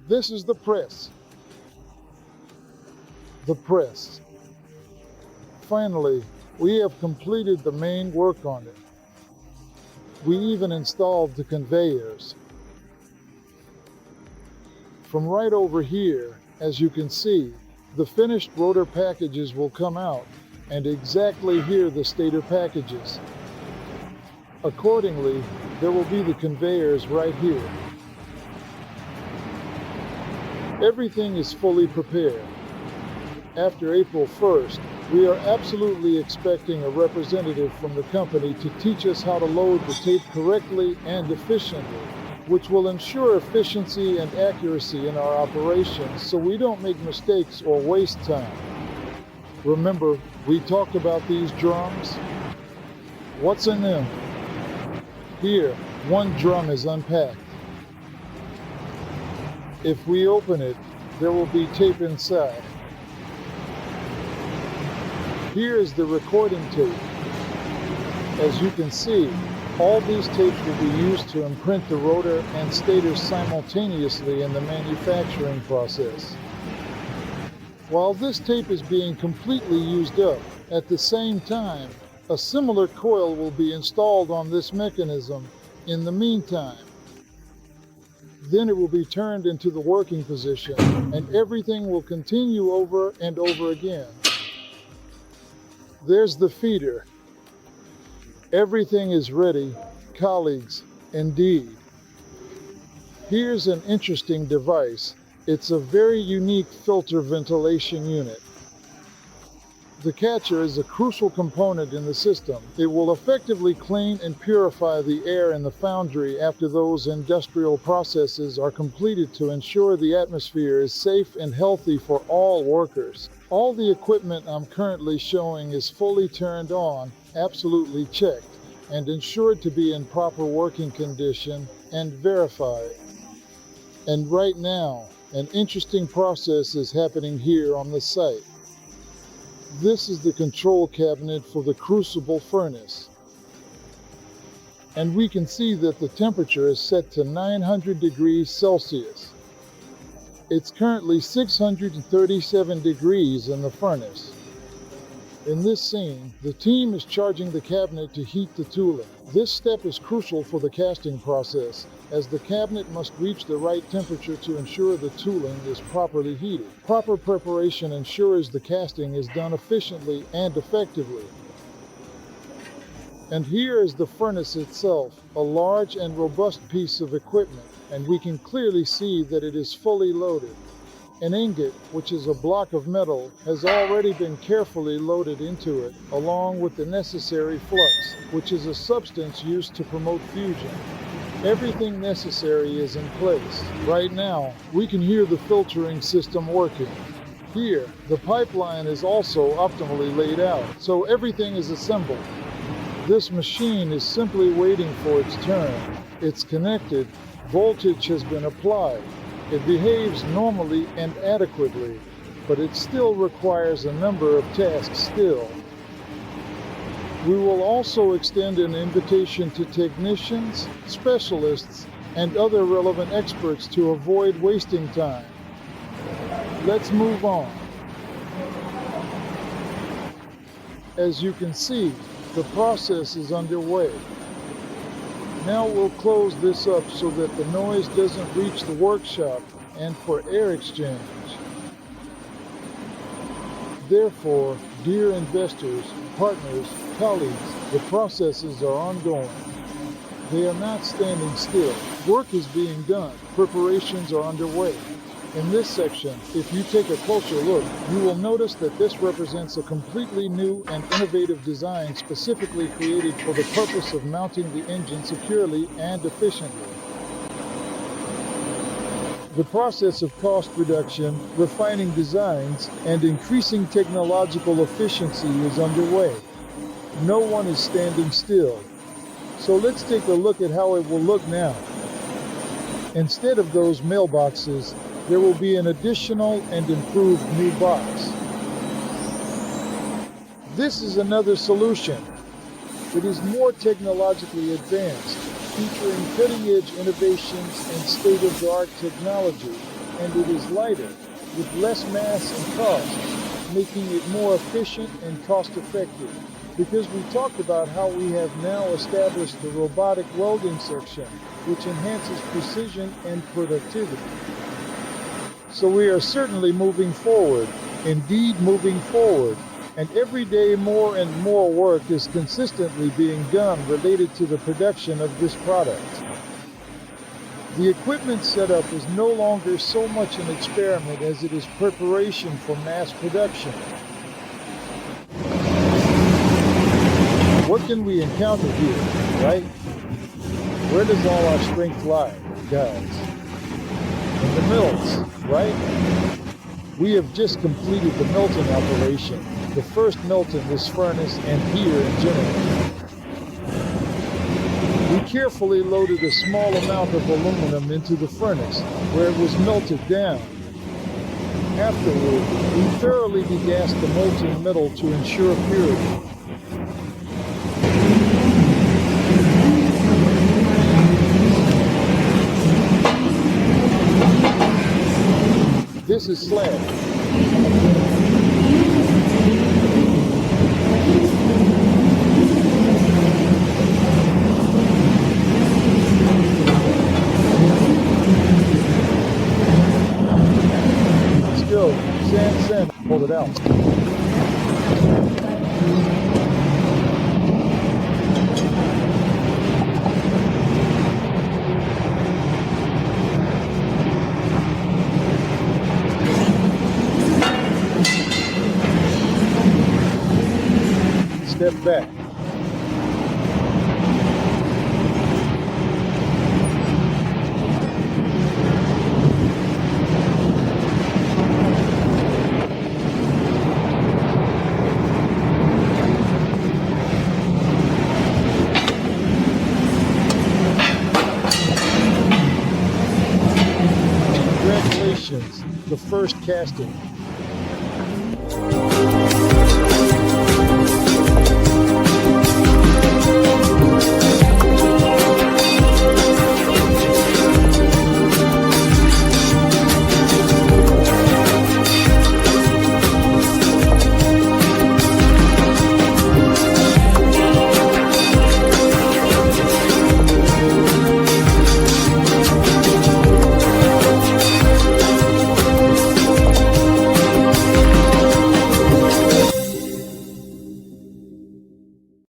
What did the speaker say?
This is the press. The press. Finally, we have completed the main work on it. We even installed the conveyors. From right over here, as you can see, the finished rotor packages will come out, and exactly here the stator packages. Accordingly, there will be the conveyors right here. Everything is fully prepared. After April 1st, we are absolutely expecting a representative from the company to teach us how to load the tape correctly and efficiently, which will ensure efficiency and accuracy in our operations so we don't make mistakes or waste time. Remember, we talked about these drums? What's in them? Here, one drum is unpacked. If we open it, there will be tape inside. Here is the recording tape. As you can see, all these tapes will be used to imprint the rotor and stators simultaneously in the manufacturing process. While this tape is being completely used up, at the same time, a similar coil will be installed on this mechanism in the meantime. Then it will be turned into the working position, and everything will continue over and over again. There's the feeder. Everything is ready, colleagues, indeed. Here's an interesting device. It's a very unique filter ventilation unit. The catcher is a crucial component in the system. It will effectively clean and purify the air in the foundry after those industrial processes are completed to ensure the atmosphere is safe and healthy for all workers. All the equipment I'm currently showing is fully turned on, absolutely checked, and ensured to be in proper working condition and verified. And right now, an interesting process is happening here on the site. This is the control cabinet for the crucible furnace. And we can see that the temperature is set to 900 degrees Celsius. It's currently 637 degrees in the furnace. In this scene, the team is charging the cabinet to heat the tooling. This step is crucial for the casting process, as the cabinet must reach the right temperature to ensure the tooling is properly heated. Proper preparation ensures the casting is done efficiently and effectively. And here is the furnace itself, a large and robust piece of equipment, and we can clearly see that it is fully loaded. An ingot, which is a block of metal, has already been carefully loaded into it, along with the necessary flux, which is a substance used to promote fusion. Everything necessary is in place. Right now, we can hear the filtering system working. Here, the pipeline is also optimally laid out, so everything is assembled. This machine is simply waiting for its turn. It's connected, voltage has been applied. It behaves normally and adequately, but it still requires a number of tasks still. We will also extend an invitation to technicians, specialists, and other relevant experts to avoid wasting time. Let's move on. As you can see, the process is underway. Now we'll close this up so that the noise doesn't reach the workshop and for air exchange. Therefore, dear investors, partners, colleagues, the processes are ongoing. They are not standing still. Work is being done. Preparations are underway. In this section, if you take a closer look, you will notice that this represents a completely new and innovative design specifically created for the purpose of mounting the engine securely and efficiently. The process of cost reduction, refining designs, and increasing technological efficiency is underway. No one is standing still. So let's take a look at how it will look now. Instead of those mailboxes, there will be an additional and improved new box. This is another solution. It is more technologically advanced, featuring cutting-edge innovations and state-of-the-art technology. and it is lighter, with less mass and cost, making it more efficient and cost-effective. Because we talked about how we have now established the robotic welding section, which enhances precision and productivity. So we are certainly moving forward, indeed moving forward, and every day more and more work is consistently being done related to the production of this product. The equipment setup is no longer so much an experiment as it is preparation for mass production. What can we encounter here, right? Where does all our strength lie, guys? In the mills, right? We have just completed the melting operation, the first melt in this furnace and here in general. We carefully loaded a small amount of aluminum into the furnace, where it was melted down. Afterward, we thoroughly degassed the molten metal to ensure purity. This is slag. Still, sand, hold it out. Step back. Congratulations, the first casting.